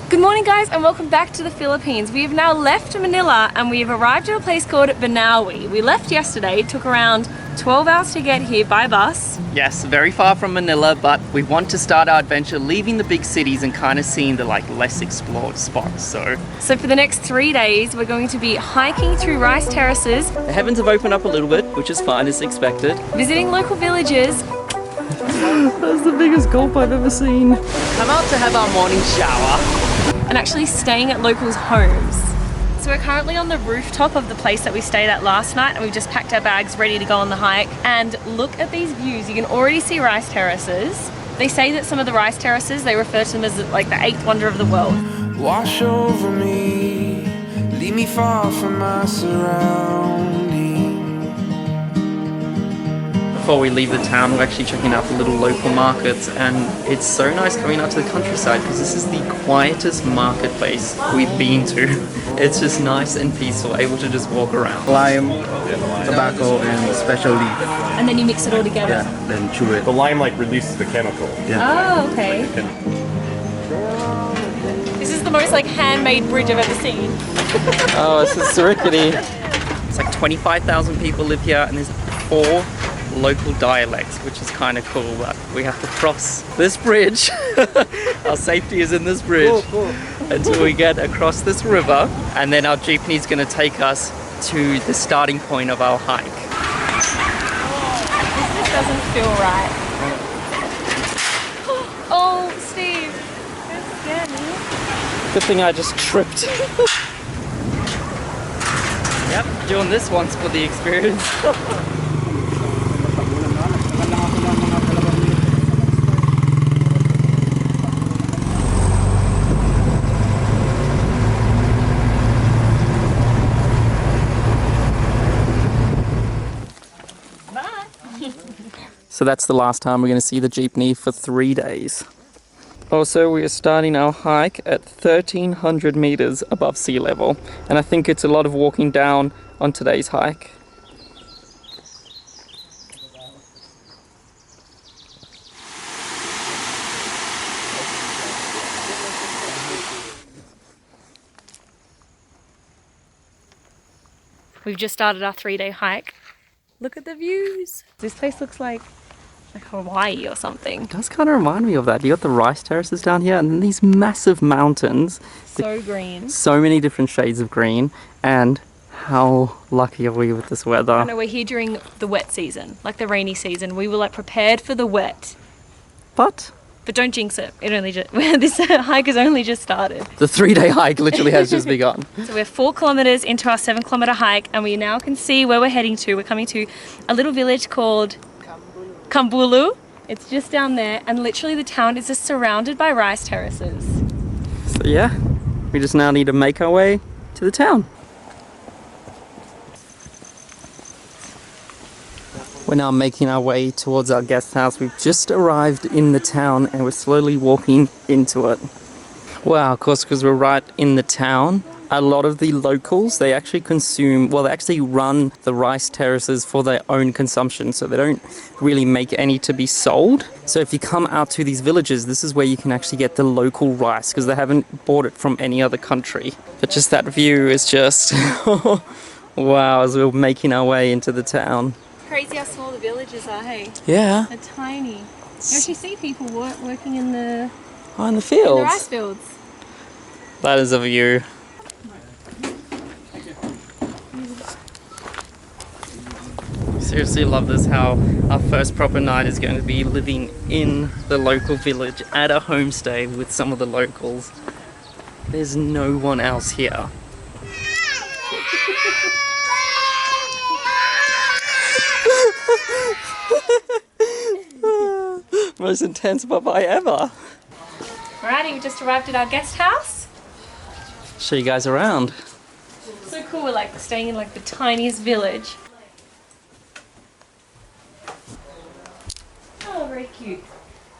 Good morning guys and welcome back to the Philippines. We have now left Manila and we have arrived at a place called Benaue. We left yesterday, it took around 12 hours to get here by bus. Yes, very far from Manila, but we want to start our adventure leaving the big cities and kind of seeing the less explored spots. So for the next 3 days we're going to be hiking through rice terraces. The heavens have opened up a little bit, which is fine as expected. Visiting local villages. That's the biggest gulp I've ever seen. Come out to have our morning shower. And actually staying at locals' homes. So we're currently on the rooftop of the place that we stayed at last night and we've just packed our bags ready to go on the hike. And look at these views. You can already see rice terraces. They say that some of the rice terraces, they refer to them as like the 8th wonder of the world. Wash over me, leave me far from my surroundings. Before we leave the town, we're actually checking out the little local markets, and it's so nice coming out to the countryside because this is the quietest marketplace we've been to. It's just nice and peaceful, able to just walk around. Lime, tobacco, and special leaf. And then you mix it all together. Yeah, then chew it. The lime releases the chemical. Yeah. Oh, okay. This is the most handmade bridge I've ever seen. Oh, this is rickety. It's 25,000 people live here, and there's 4 local dialects, which is kind of cool, but we have to cross this bridge. Our safety is in this bridge until we get across this river, and then our jeepney is going to take us to the starting point of our hike. This just doesn't feel right. Oh, Steve, that's scary. Good thing I just tripped. Yep, doing this once for the experience. So that's the last time we're going to see the jeepney for 3 days. Also, we are starting our hike at 1,300 meters above sea level, and I think it's a lot of walking down on today's hike. We've just started our 3-day hike. Look at the views. This place looks like Hawaii or something. It does kind of remind me of that. You got the rice terraces down here and then these massive mountains. So green. So many different shades of green. And how lucky are we with this weather? I know we're here during the wet season, like the rainy season. We were prepared for the wet. But don't jinx it. This hike has only just started. the 3-day hike literally has just begun. So we're 4 kilometers into our 7-kilometer hike and we now can see where we're heading to. We're coming to a little village called Cambulu. It's just down there and literally the town is just surrounded by rice terraces. So yeah, we just now need to make our way to the town. We're now making our way towards our guest house. We've just arrived in the town and we're slowly walking into it. Wow, of course, because we're right in the town. A lot of the locals, they actually run the rice terraces for their own consumption, so they don't really make any to be sold. So if you come out to these villages, this is where you can actually get the local rice, because they haven't bought it from any other country. But just that view is just, wow, as we're making our way into the town. Crazy how small the villages are, hey? Yeah. They're tiny. You actually see people working in the fields. In the rice fields. That is a view. Seriously love this, how our first proper night is going to be living in the local village at a homestay with some of the locals. There's no one else here. Most intense bye-bye ever. Alrighty, we just arrived at our guest house. Show you guys around. So cool, we're staying in the tiniest village. Oh, very cute.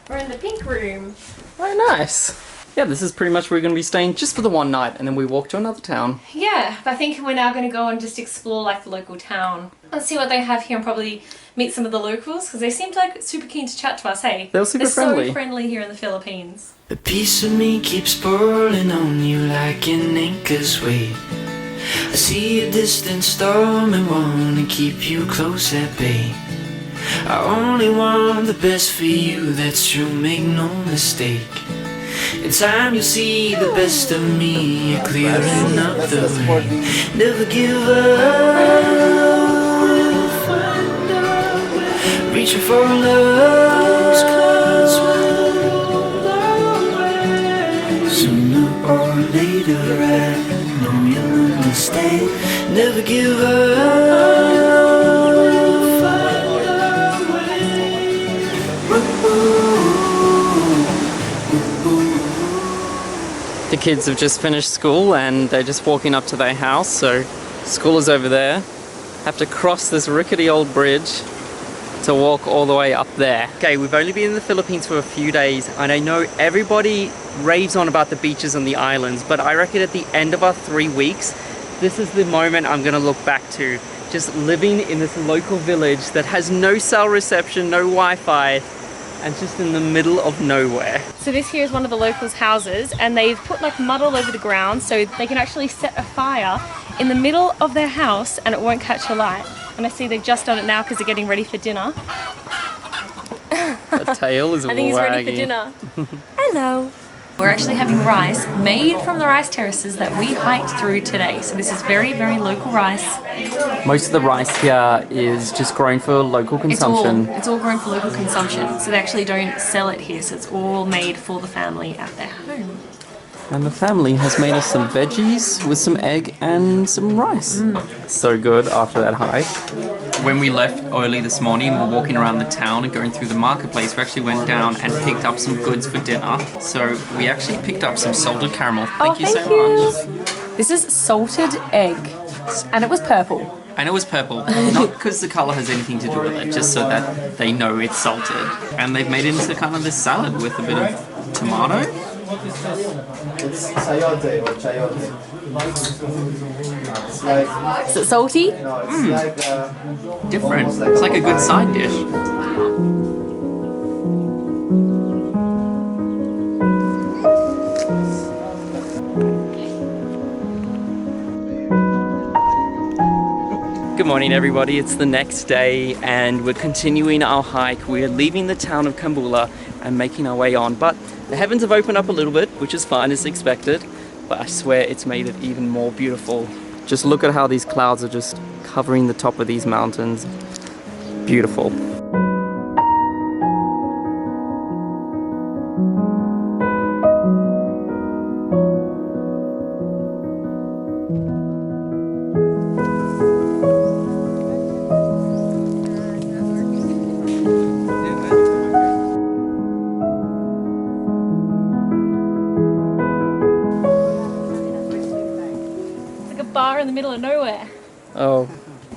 We're in the pink room. Very nice. Yeah, this is pretty much where we're going to be staying just for the one night, and then we walk to another town. Yeah, but I think we're now going to go and just explore like the local town. Let's see what they have here and probably meet some of the locals because they seemed like super keen to chat to us, hey? They were super friendly. So friendly here in the Philippines. A piece of me keeps pulling on you like an anchor's weight. I see a distant storm and wanna keep you close at bay. I only want the best for you, that's true, make no mistake. In time you'll see the best of me, you're clearing up the way. Never give up, reaching for love. Sooner or later I know you'll understand. Never give up. The kids have just finished school and they're just walking up to their house, so school is over there. Have to cross this rickety old bridge to walk all the way up there. Okay, we've only been in the Philippines for a few days and I know everybody raves on about the beaches and the islands, but I reckon at the end of our 3 weeks, this is the moment I'm gonna look back to. Just living in this local village that has no cell reception, no Wi-Fi, and just in the middle of nowhere. So this here is one of the locals' houses and they've put like mud all over the ground so they can actually set a fire in the middle of their house and it won't catch alight. And I see they've just done it now because they're getting ready for dinner. The tail is I think he's ready for dinner. Hello. We're actually having rice made from the rice terraces that we hiked through today. So this is very, very local rice. Most of the rice here is just grown for local consumption. It's all grown for local consumption. So they actually don't sell it here. So it's all made for the family at their home. And the family has made us some veggies with some egg and some rice. So good after that hike. When we left early this morning, we were walking around the town and going through the marketplace. We actually went down and picked up some goods for dinner. So we actually picked up some salted caramel. Thank you so much. This is salted egg and it was purple. And it was purple, not because the colour has anything to do with it, just so that they know it's salted. And they've made it into kind of this salad with a bit of tomato. It's sayote or chayote. It's like, Is it salty? no, it's like Different. almost It's like a good papaya. side dish. Good morning everybody, it's the next day and we're continuing our hike. We're leaving the town of Cambulu and making our way on, but the heavens have opened up a little bit, which is fine as expected, but I swear it's made it even more beautiful. Just look at how these clouds are just covering the top of these mountains. Beautiful. Bar in the middle of nowhere. Oh,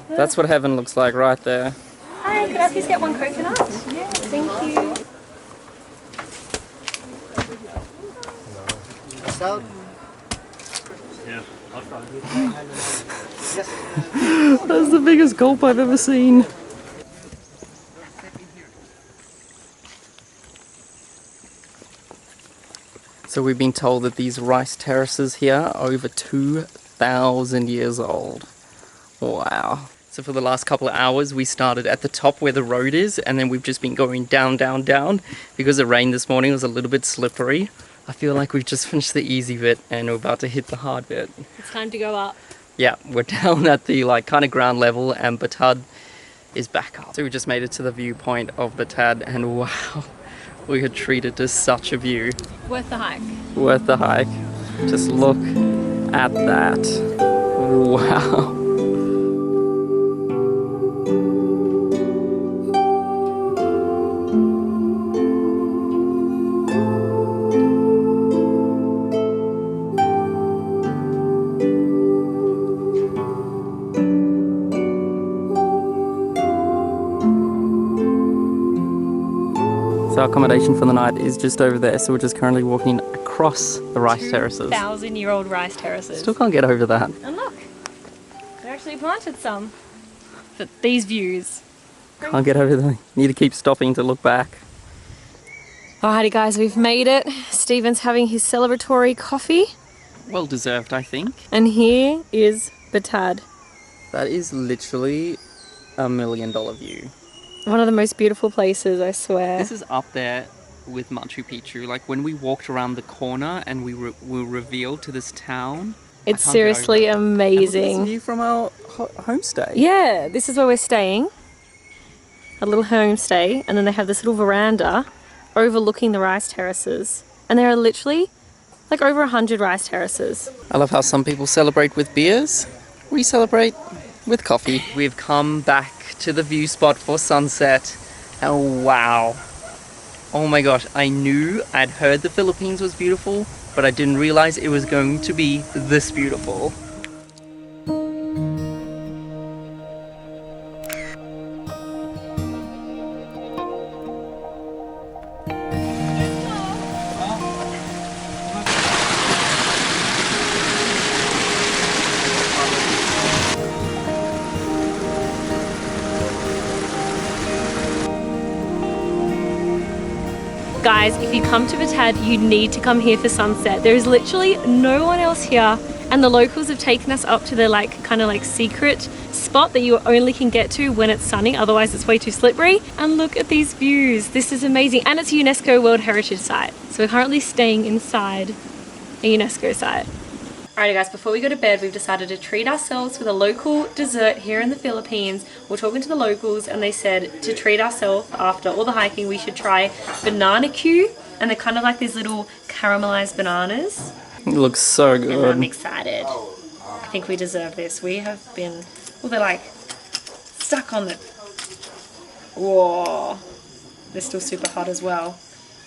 that's what heaven looks like right there. Hi, could I please get one coconut? Yeah, thank you. That's the biggest gulp I've ever seen. So we've been told that these rice terraces here are over 2,000 years old. Wow. So for the last couple of hours we started at the top where the road is and then we've just been going down, down, down because the rain this morning was a little bit slippery. I feel like we've just finished the easy bit and we're about to hit the hard bit. It's time to go up. Yeah, we're down at the like kind of ground level and Batad is back up. So we just made it to the viewpoint of Batad and wow, we are treated to such a view. Worth the hike. Worth the hike. Just look at that. Wow. So our accommodation for the night is just over there, so we're just currently walking across across the rice terraces. 1,000-year-old rice terraces. Still can't get over that. And look, they actually planted some for these views. Can't get over that. Need to keep stopping to look back. Alrighty guys, we've made it. Stephen's having his celebratory coffee. Well deserved, I think. And here is Batad. That is literally $1 million view. One of the most beautiful places, I swear. This is up there with Macchu Picchu. Like when we walked around the corner and we were revealed to this town. It's seriously amazing. And look at this view from our homestay. Yeah, this is where we're staying. A little homestay, and then they have this little veranda overlooking the rice terraces. And there are literally like over 100 rice terraces. I love how some people celebrate with beers. We celebrate with coffee. We've come back to the view spot for sunset. And wow. Oh my gosh, I knew I'd heard the Philippines was beautiful, but I didn't realize it was going to be this beautiful. Guys, if you come to Batad, you need to come here for sunset. There is literally no one else here, and the locals have taken us up to their kind of secret spot that you only can get to when it's sunny, otherwise it's way too slippery. And look at these views. This is amazing, and it's a UNESCO World Heritage Site. So we're currently staying inside a UNESCO site. Alrighty guys, before we go to bed, we've decided to treat ourselves with a local dessert here in the Philippines. We're talking to the locals and they said to treat ourselves after all the hiking, we should try banana Q. And they're kind of like these little caramelized bananas. It looks so good. And I'm excited. I think we deserve this. We have been, well, they're like stuck on the, whoa. They're still super hot as well.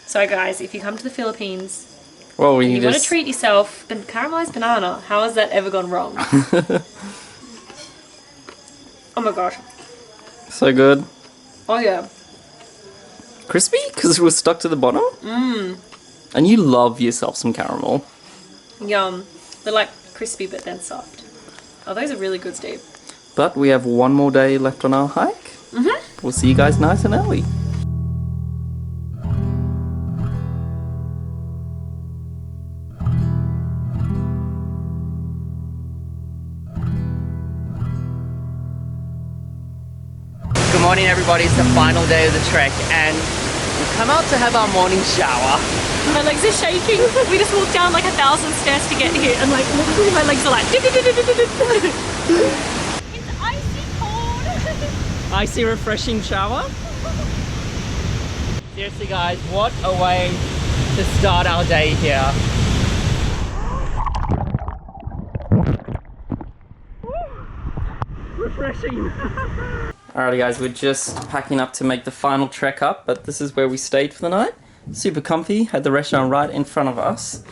So guys, if you come to the Philippines, well, you want to treat yourself, but caramelized banana, how has that ever gone wrong? Oh my gosh. So good. Oh yeah. Crispy? Because it was stuck to the bottom? And you love yourself some caramel. Yum. They're like crispy but then soft. Oh, those are really good, Steve. But we have one more day left on our hike. We'll see you guys nice and early. Good morning everybody, it's the final day of the trek and we've come out to have our morning shower. My legs are shaking. We just walked down like 1,000 stairs to get here and like literally my legs are like It's icy cold. Icy refreshing shower. Seriously guys, what a way to start our day here. Refreshing. Alrighty guys, we're just packing up to make the final trek up, but this is where we stayed for the night. Super comfy, had the restaurant right in front of us.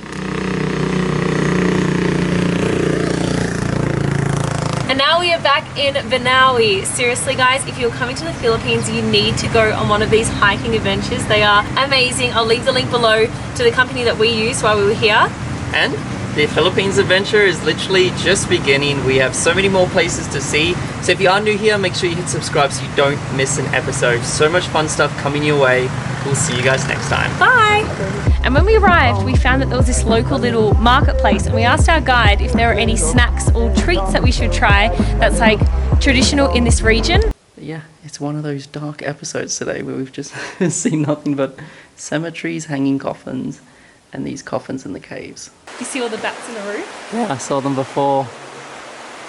And now we are back in Benaue. Seriously guys, if you're coming to the Philippines, you need to go on one of these hiking adventures. They are amazing. I'll leave the link below to the company that we used while we were here. And the Philippines adventure is literally just beginning. We have so many more places to see. So if you are new here, make sure you hit subscribe so you don't miss an episode. So much fun stuff coming your way. We'll see you guys next time. Bye! And when we arrived, we found that there was this local little marketplace and we asked our guide if there were any snacks or treats that we should try that's like traditional in this region. Yeah, it's one of those dark episodes today where we've just seen nothing but cemeteries, hanging coffins, and these coffins in the caves. You see all the bats in the roof? Yeah, I saw them before.